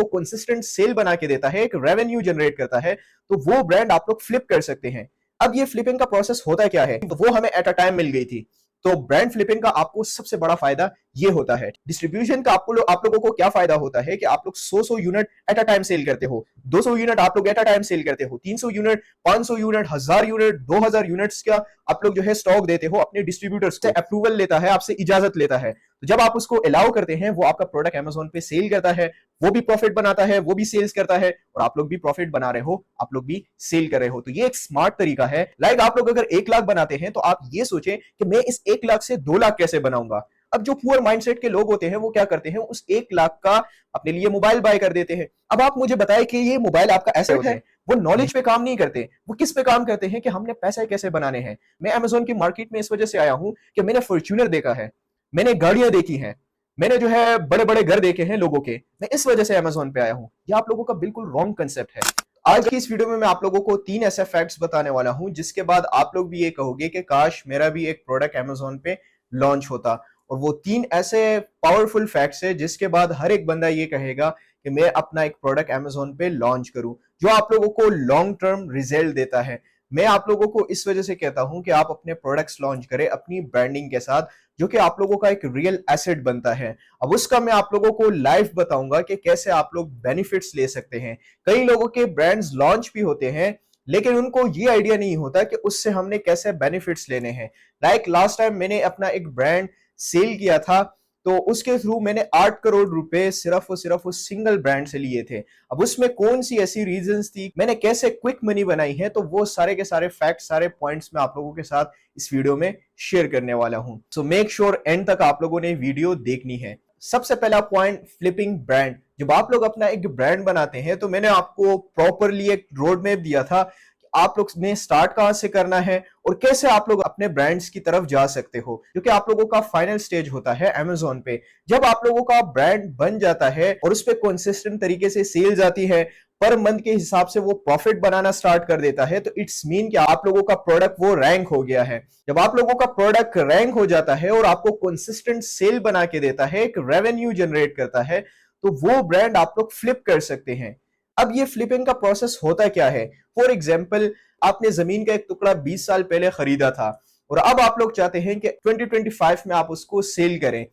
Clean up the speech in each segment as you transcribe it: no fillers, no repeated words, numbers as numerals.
तो consistent cell बना के देता है, एक रेवेन्यू जनरेट करता है, तो वो ब्रांड आप लोग फ्लिप कर सकते हैं। अब ये फ्लिपिंग का प्रोसेस होता क्या है, तो वो हमें एट अ टाइम मिल गई थी। तो ब्रांड फ्लिपिंग का आपको सबसे बड़ा फायदा ये होता है। डिस्ट्रीब्यूशन का आप लोगों को क्या फायदा होता है कि आप लोग 100 unit at a time sale करते हो, 200 यूनिट आप लोग एट अ टाइम सेल करते हो, 300 यूनिट, 500 यूनिट, 1000 यूनिट, 2000 यूनिट्स का आप लोग जो है स्टॉक देते हो अपने डिस्ट्रीब्यूटर्स से, अप्रूवल लेता है, आपसे इजाजत लेता है। तो जब आप उसको अलाउ करते हैं, वो आपका प्रोडक्ट अमेजोन पे सेल करता है, वो भी प्रॉफिट बनाता है, वो भी सेल्स करता है, और आप लोग भी प्रॉफिट बना रहे हो, आप लोग भी सेल कर रहे हो। तो ये एक स्मार्ट तरीका है। लाइक आप लोग अगर 1 लाख बनाते हैं तो आप ये सोचें कि मैं इस 1 लाख से 2 लाख कैसे बनाऊंगा। अब जो पुअर माइंडसेट के लोग होते हैं वो क्या करते हैं, उस 1 लाख का अपने लिए मोबाइल बाय कर देते हैं। अब आप मुझे बताएं कि ये मोबाइल आपका एसेट है, वो नॉलेज पे काम नहीं करते, वो किस पे काम करते हैं कि हमने पैसे कैसे बनाने हैं। मैं अमेजोन की मार्केट में इस वजह से आया हूं कि मैंने फॉर्च्यूनर देखा है, मैंने गाड़ियां देखी हैं, मैंने जो है बड़े बड़े घर देखे हैं लोगों के, मैं इस वजह से अमेजोन पे आया हूं। ये आप लोगों का बिल्कुल रॉन्ग कंसेप्ट है। आज की इस वीडियो में मैं आप लोगों को 3 ऐसे फैक्ट्स बताने वाला हूं जिसके बाद आप लोग भी ये कहोगे कि काश मेरा भी एक प्रोडक्ट अमेजोन पे लॉन्च होता। और वो 3 ऐसे पावरफुल फैक्ट्स है जिसके बाद हर एक बंदा ये कहेगा कि मैं अपना एक प्रोडक्ट अमेजोन पे लॉन्च करूं, जो आप लोगों को लॉन्ग टर्म रिजल्ट देता है। मैं आप लोगों को इस वजह से कहता हूं कि आप अपने प्रोडक्ट्स लॉन्च करें अपनी ब्रांडिंग के साथ, जो कि आप लोगों का एक रियल एसेट बनता है। अब उसका मैं आप लोगों को लाइव बताऊंगा कि कैसे आप लोग बेनिफिट्स ले सकते हैं। कई लोगों के ब्रांड्स लॉन्च भी होते हैं लेकिन उनको ये आइडिया नहीं होता कि उससे हमने कैसे बेनिफिट्स लेने हैं। लाइक लास्ट टाइम मैंने अपना एक ब्रांड सेल किया था, तो उसके थ्रू मैंने 8 करोड़ रुपए सिर्फ और सिर्फ उस सिंगल ब्रांड से लिए थे। अब उसमें कौन सी ऐसी रीजंस थी, मैंने कैसे क्विक मनी बनाई है, तो वो सारे के सारे फैक्ट, सारे पॉइंट्स मैं आप लोगों के साथ इस वीडियो में शेयर करने वाला हूं। सो मेक श्योर एंड तक आप लोगों ने वीडियो देखनी है। सबसे पहला पॉइंट, फ्लिपिंग ब्रांड। जब आप लोग अपना एक ब्रांड बनाते हैं तो मैंने आपको प्रॉपरली एक रोड मैप दिया था कि आप लोग ने स्टार्ट कहां से करना है और कैसे आप लोग अपने ब्रांड्स की तरफ जा सकते हो, क्योंकि आप लोगों का फाइनल स्टेज होता है अमेजोन पे। जब आप लोगों का ब्रांड बन जाता है और उस पर कंसिस्टेंट तरीके से सेल्स आती है, पर मंथ के हिसाब से वो प्रॉफिट बनाना स्टार्ट कर देता है, तो इट्स मीन कि आप लोगों का प्रोडक्ट वो रैंक हो गया है। जब आप लोगों का प्रोडक्ट रैंक हो जाता है और आपको कंसिस्टेंट सेल बना के देता है, एक रेवेन्यू जनरेट करता है, तो वो ब्रांड आप लोग फ्लिप कर सकते हैं। अब ये फ्लिपिंग का प्रोसेस होता क्या है। फॉर एग्जाम्पल, आपने जमीन का एक टुकड़ा 20 साल पहले खरीदा था और अब आप लोग चाहते हैं कि 2025 में आप उसको सेल करें।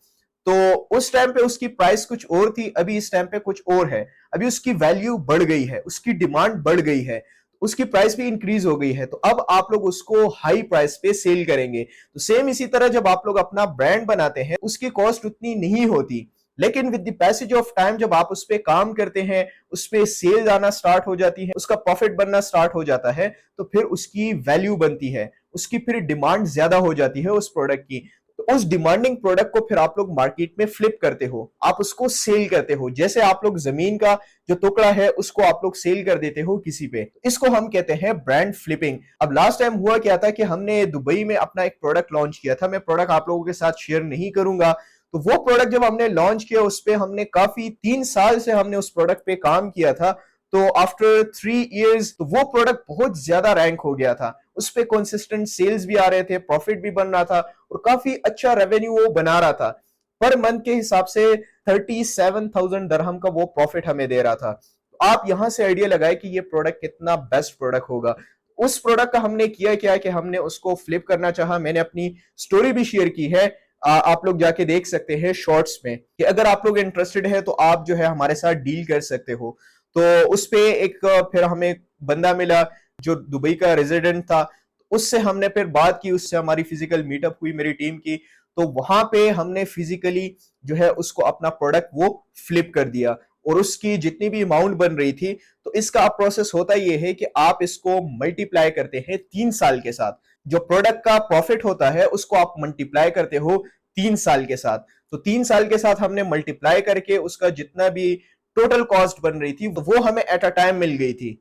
तो उस टाइम पे उसकी प्राइस कुछ और थी, अभी इस टाइम पे कुछ और है। अभी उसकी वैल्यू बढ़ गई है, उसकी डिमांड बढ़ गई है, उसकी प्राइस भी इंक्रीज हो गई है, तो अब आप लोग उसको हाई प्राइस पे सेल करेंगे। तो सेम इसी तरह जब आप लोग अपना ब्रांड बनाते हैं, उसकी कॉस्ट उतनी नहीं होती, लेकिन with the passage of time जब आप उस पर काम करते हैं, उस पर सेल आना स्टार्ट हो जाती है, उसका प्रॉफिट बनना स्टार्ट हो जाता है, तो फिर उसकी वैल्यू बनती है, उसकी फिर डिमांड ज्यादा हो जाती है उस प्रोडक्ट की। तो उस डिमांडिंग प्रोडक्ट को फिर आप लोग मार्केट में फ्लिप करते हो, आप उसको सेल करते हो। जैसे आप लोग जमीन का जो टुकड़ा है उसको आप लोग सेल कर देते हो किसी पे, इसको हम कहते हैं ब्रांड फ्लिपिंग। अब लास्ट टाइम हुआ क्या था कि हमने दुबई में अपना एक प्रोडक्ट लॉन्च किया था, मैं प्रोडक्ट आप लोगों के साथ शेयर नहीं करूंगा। तो वो प्रोडक्ट जब हमने लॉन्च किया, उस पे हमने काफी 3 साल से हमने उस प्रोडक्ट पे काम किया था। तो आफ्टर 3 इयर्स तो वो प्रोडक्ट बहुत ज्यादा रैंक हो गया था, उस पे कंसिस्टेंट सेल्स भी आ रहे थे, प्रॉफिट भी बन रहा था और काफी अच्छा रेवेन्यू वो बना रहा था। पर मंथ के हिसाब से 37,000 दरहम का वो प्रॉफिट हमें दे रहा था। तो आप यहां से आइडिया लगाए कि ये प्रोडक्ट कितना बेस्ट प्रोडक्ट होगा। उस प्रोडक्ट का हमने किया क्या कि हमने उसको फ्लिप करना चाहा। मैंने अपनी स्टोरी भी शेयर की है, आप लोग जाके देख सकते हैं शॉर्ट्स में, कि अगर आप लोग इंटरेस्टेड है तो आप जो है हमारे साथ डील कर सकते हो। तो उस पे एक फिर हमें बंदा मिला जो दुबई का रेजिडेंट था, उससे हमने फिर बात की, उससे हमारी फिजिकल मीटअप हुई मेरी टीम की। तो वहां पे हमने फिजिकली जो है उसको अपना प्रोडक्ट वो फ्लिप कर दिया और उसकी जितनी भी अमाउंट बन रही थी। तो इसका प्रोसेस होता ये है कि आप इसको मल्टीप्लाई करते हैं 3 साल के साथ। जो प्रोडक्ट का प्रॉफिट होता है उसको आप मल्टीप्लाई करते हो 3 साल के साथ। तो 3 साल के साथ हमने मल्टीप्लाई करके उसका जितना भी टोटल कॉस्ट बन रही थी वो हमें एट अ टाइम मिल गई थी।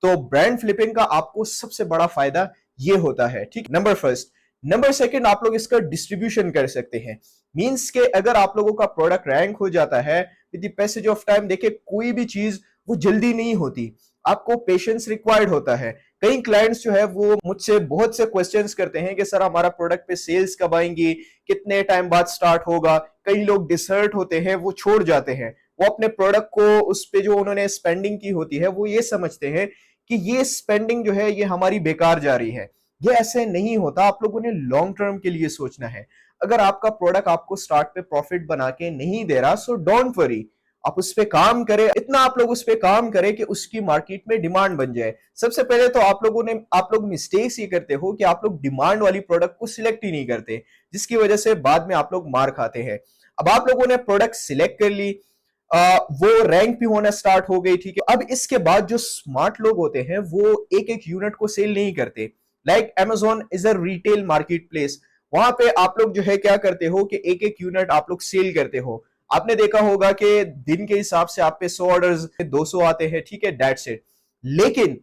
तो ब्रांड फ्लिपिंग का आपको सबसे बड़ा फायदा ये होता है, ठीक। Number first. नंबर सेकंड, आप लोग इसका डिस्ट्रीब्यूशन कर सकते हैं। मींस के अगर आप लोगों का प्रोडक्ट रैंक हो जाता है with the passage of time, देखिए कोई भी चीज वो जल्दी नहीं होती, आपको पेशेंस रिक्वायर्ड होता है। कई क्लाइंट्स जो है वो मुझसे बहुत से क्वेश्चंस करते हैं कि सर हमारा प्रोडक्ट पे सेल्स कब आएंगी, कितने टाइम बाद स्टार्ट होगा। कई लोग डिसर्ट होते हैं, वो छोड़ जाते हैं। वो अपने प्रोडक्ट को उस पे जो उन्होंने स्पेंडिंग की होती है वो ये समझते हैं कि ये स्पेंडिंग जो है ये हमारी बेकार जा रही है। ये ऐसे नहीं होता, आप लोगों ने लॉन्ग टर्म के लिए सोचना है। अगर आपका प्रोडक्ट आपको स्टार्ट पे प्रॉफिट बना के नहीं दे रहा, सो डोंट वरी, आप उस पे काम करें, इतना आप लोग उस पे काम करें कि उसकी मार्केट में डिमांड बन जाए। सबसे पहले तो आप लोग मिस्टेक्स ये करते हो कि आप लोग डिमांड वाली प्रोडक्ट को सिलेक्ट ही नहीं करते, जिसकी वजह से बाद में आप लोग मार खाते हैं। अब आप लोगों ने प्रोडक्ट सिलेक्ट कर ली, वो रैंक भी होना स्टार्ट हो गई, ठीक है। अब इसके बाद जो स्मार्ट लोग होते हैं वो एक एक यूनिट को सेल नहीं करते। Like Amazon is a retail market place, वहां पे आप लोग जो है क्या करते हो कि एक एक यूनिट आप लोग सेल करते हो। आपने देखा होगा कि दिन के हिसाब से आप पे 100 ऑर्डर्स 200 आते हैं, ठीक है, दैट्स इट। लेकिन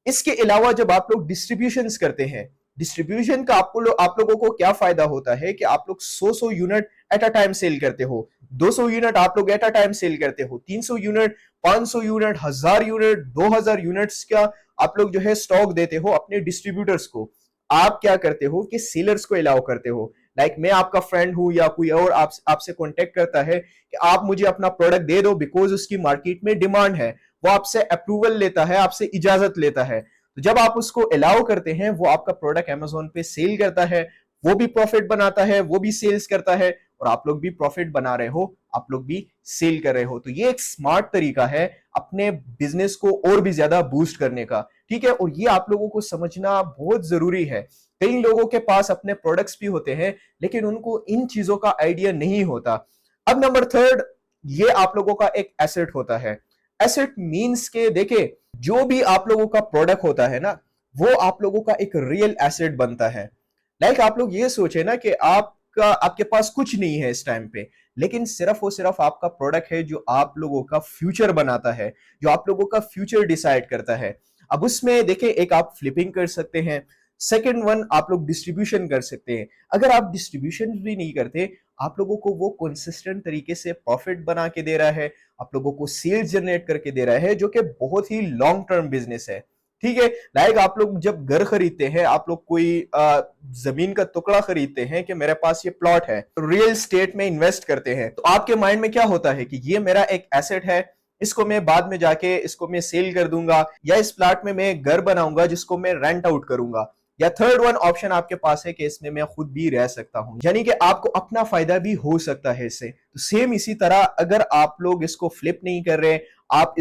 इसके अलावा जब आप लोग डिस्ट्रीब्यूशन करते हैं, डिस्ट्रीब्यूशन का आप लोगों को क्या फायदा होता है कि आप लोग 100 unit at a time sale करते हो, 200 यूनिट आप लोग एट अ टाइम सेल करते हो, 300 यूनिट, 500 यूनिट, 1000 यूनिट, 2000 यूनिट्स का आप लोग जो है स्टॉक देते हो अपने डिस्ट्रीब्यूटर्स को। आप क्या करते हो कि सेलर्स को अलाउ करते हो। लाइक मैं आपका फ्रेंड हूं या कोई और आपसे कांटेक्ट करता है कि आप मुझे अपना प्रोडक्ट दे दो बिकॉज उसकी मार्केट में डिमांड है, वो आपसे अप्रूवल लेता है, आपसे इजाजत लेता है। तो जब आप उसको अलाउ करते हैं, वो आपका प्रोडक्ट अमेजोन पे सेल करता है, वो भी प्रॉफिट बनाता है, वो भी सेल्स करता है, और आप लोग भी प्रॉफिट बना रहे हो, आप लोग भी सेल कर रहे हो। तो ये एक स्मार्ट तरीका है अपने बिजनेस को और भी ज्यादा बूस्ट करने का, ठीक है। और ये आप लोगों को समझना बहुत जरूरी है। कई लोगों के पास अपने प्रोडक्ट्स भी होते हैं लेकिन उनको इन चीजों का आइडिया नहीं होता। अब नंबर थर्ड, ये आप लोगों का एक एसेट होता है। एसेट मींस के देखे, जो भी आप लोगों का प्रोडक्ट होता है ना, वो आप लोगों का एक रियल एसेट बनता है। लाइक आप लोग ये सोचे ना कि आपके पास कुछ नहीं है इस टाइम पे, लेकिन सिर्फ और सिर्फ आपका प्रोडक्ट है जो आप लोगों का फ्यूचर बनाता है, जो आप लोगों का फ्यूचर डिसाइड करता है। अब उसमें देखें, एक आप फ्लिपिंग कर सकते हैं, सेकंड वन आप लोग डिस्ट्रीब्यूशन कर सकते हैं। अगर आप डिस्ट्रीब्यूशन भी नहीं करते, आप लोगों को वो कंसिस्टेंट तरीके से प्रॉफिट बना के दे रहा है, आप लोगों को सेल्स जनरेट करके दे रहा है, जो कि बहुत ही लॉन्ग टर्म बिजनेस है, ठीक है। लाइक आप लोग जब घर खरीदते हैं, आप लोग कोई जमीन का टुकड़ा खरीदते हैं कि मेरे पास ये प्लॉट है, तो रियल स्टेट में इन्वेस्ट करते हैं, तो आपके माइंड में क्या होता है कि ये मेरा एक एसेट है, इसको मैं बाद में जाके इसको मैं सेल कर दूंगा, या इस प्लॉट में मैं घर बनाऊंगा जिसको मैं रेंट आउट करूंगा, या थर्ड वन ऑप्शन आपके पास है कि इसमें मैं खुद भी रह सकता हूं, यानी कि आपको अपना फायदा भी हो सकता है इससे। तो सेम इसी तरह अगर आप लोग इसको फ्लिप नहीं कर रहे, आप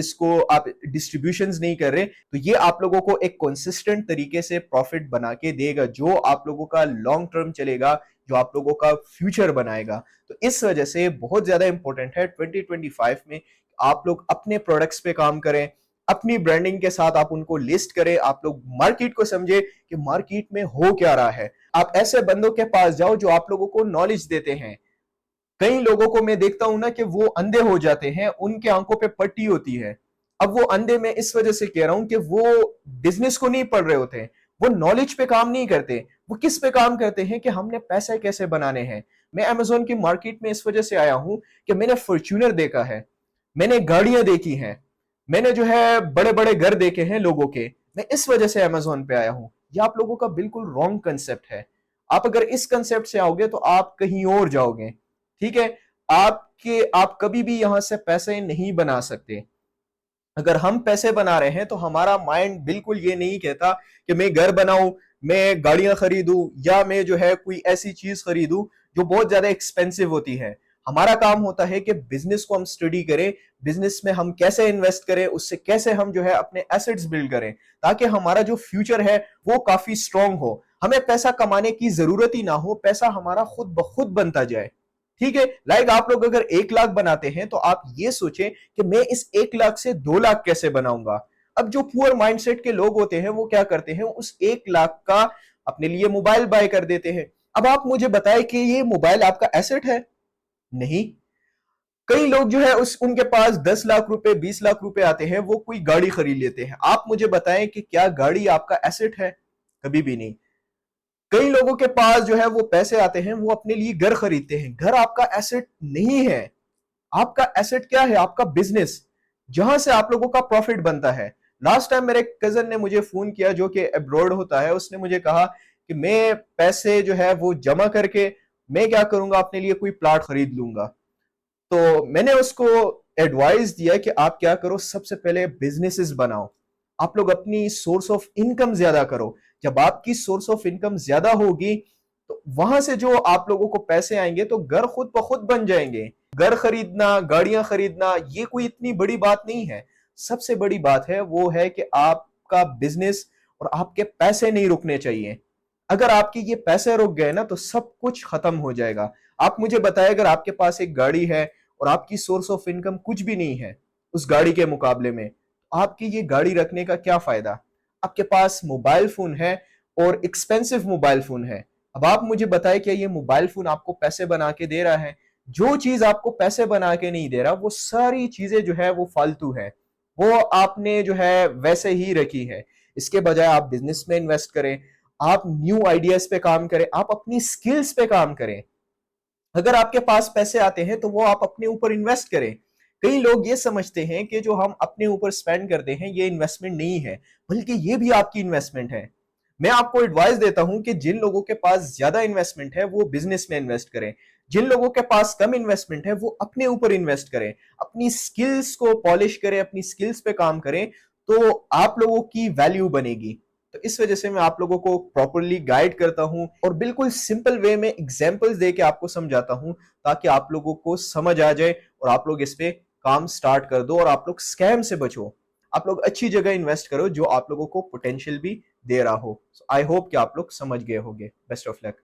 डिस्ट्रीब्यूशंस नहीं कर रहे, तो ये आप लोगों को एक कंसिस्टेंट तरीके से प्रॉफिट बना के देगा, जो आप लोगों का लॉन्ग टर्म चलेगा, जो आप लोगों का फ्यूचर बनाएगा। तो इस वजह से बहुत ज्यादा इंपॉर्टेंट है 2025 में आप लोग अपने प्रोडक्ट्स पे काम करें, अपनी ब्रांडिंग के साथ आप उनको लिस्ट करें, आप लोग मार्केट को समझे कि मार्केट में हो क्या रहा है। आप ऐसे बंदों के पास जाओ जो आप लोगों को नॉलेज देते हैं। कई लोगों को मैं देखता हूं ना कि वो अंधे हो जाते हैं, उनके आंखों पे पट्टी होती है। अब वो अंधे मैं इस वजह से कह रहा हूं कि वो बिजनेस को नहीं पढ़ रहे होते हैं, वो नॉलेज पे काम नहीं करते। वो किस पे काम करते हैं कि हमने पैसे कैसे बनाने हैं। मैं अमेजोन की मार्केट में इस वजह से आया हूं कि मैंने फॉर्च्यूनर देखा है, मैंने गाड़ियां देखी हैं, मैंने जो है बड़े बड़े घर देखे हैं लोगों के। मैं इस वजह से अमेजोन पे आया हूं। ये आप लोगों का बिल्कुल रॉन्ग कंसेप्ट है। आप अगर इस कंसेप्ट से आओगे तो आप कहीं और जाओगे, ठीक है। आप कभी भी यहां से पैसे नहीं बना सकते। अगर हम पैसे बना रहे हैं तो हमारा माइंड बिल्कुल ये नहीं कहता कि मैं घर बनाऊं, मैं गाड़ियां खरीदूं, या मैं जो है कोई ऐसी चीज खरीदूं जो बहुत ज्यादा एक्सपेंसिव होती है। हमारा काम होता है कि बिजनेस को हम स्टडी करें, बिजनेस में हम कैसे इन्वेस्ट करें, उससे कैसे हम जो है अपने एसेट्स बिल्ड करें, ताकि हमारा जो फ्यूचर है वो काफी स्ट्रांग हो। हमें पैसा कमाने की जरूरत ही ना हो, पैसा हमारा खुद ब खुद बनता जाए, ठीक है। लाइक आप लोग अगर 1 लाख बनाते हैं तो आप ये सोचें कि मैं इस 1 लाख से 2 लाख कैसे बनाऊंगा। अब जो पुअर माइंडसेट के लोग होते हैं वो क्या करते हैं, उस 1 लाख का अपने लिए मोबाइल बाय कर देते हैं। अब आप मुझे बताएं कि ये मोबाइल आपका एसेट है? नहीं। कई लोग जो है उस उनके पास 10 लाख रुपए 20 लाख रुपए आते हैं, वो कोई गाड़ी खरीद लेते हैं। आप मुझे बताएं कि क्या गाड़ी आपका एसेट है? कभी भी नहीं। कई लोगों के पास जो है वो पैसे आते हैं, वो अपने लिए घर खरीदते हैं। घर आपका एसेट नहीं है। आपका एसेट क्या है? आपका बिजनेस, जहां से आप लोगों का प्रॉफिट बनता है। लास्ट टाइम मेरे कजन ने मुझे फोन किया जो कि अब्रॉड होता है, उसने मुझे कहा कि मैं पैसे जो है वो जमा करके मैं क्या करूंगा, अपने लिए कोई प्लाट खरीद लूंगा। तो मैंने उसको एडवाइस दिया कि आप क्या करो, सबसे पहले बिजनेसेस बनाओ। आप लोग अपनी सोर्स ऑफ इनकम ज्यादा करो। जब आपकी सोर्स ऑफ इनकम ज्यादा होगी तो वहां से जो आप लोगों को पैसे आएंगे तो घर खुद ब खुद बन जाएंगे। घर खरीदना, गाड़ियां खरीदना, ये कोई इतनी बड़ी बात नहीं है। सबसे बड़ी बात है वो है कि आपका बिजनेस और आपके पैसे नहीं रुकने चाहिए। अगर आपके ये पैसे रुक गए ना तो सब कुछ खत्म हो जाएगा। आप मुझे बताएं, अगर आपके पास एक गाड़ी है और आपकी सोर्स ऑफ इनकम कुछ भी नहीं है उस गाड़ी के मुकाबले में, आपकी ये गाड़ी रखने का क्या फायदा। आपके पास मोबाइल फोन है और एक्सपेंसिव मोबाइल फोन है। अब आप मुझे बताएं, क्या ये मोबाइल फोन आपको पैसे बना के दे रहा है? जो चीज आपको पैसे बना के नहीं दे रहा वो सारी चीजें जो है वो फालतू है, वो आपने जो है वैसे ही रखी है। इसके बजाय आप बिजनेस में इन्वेस्ट करें, आप न्यू आइडियाज पे काम करें, आप अपनी स्किल्स पे काम करें। अगर आपके पास पैसे आते हैं तो वो आप अपने ऊपर इन्वेस्ट करें। कई लोग ये समझते हैं कि जो हम अपने ऊपर स्पेंड करते हैं ये इन्वेस्टमेंट नहीं है, बल्कि ये भी आपकी इन्वेस्टमेंट है। मैं आपको एडवाइस देता हूं कि जिन लोगों के पास ज्यादा इन्वेस्टमेंट है वो बिजनेस में इन्वेस्ट करें। जिन लोगों के पास कम इन्वेस्टमेंट है वो अपने ऊपर इन्वेस्ट करें, अपनी स्किल्स को पॉलिश करें, अपनी स्किल्स पे काम करें, तो आप लोगों की वैल्यू बनेगी। तो इस वजह से मैं आप लोगों को प्रॉपरली गाइड करता हूं और बिल्कुल सिंपल वे में एग्जांपल्स दे के आपको समझाता हूं, ताकि आप लोगों को समझ आ जाए और आप लोग इस पे काम स्टार्ट कर दो और आप लोग स्कैम से बचो। आप लोग अच्छी जगह इन्वेस्ट करो जो आप लोगों को पोटेंशियल भी दे रहा हो। आई होप कि आप लोग समझ गए होंगे। Best of luck.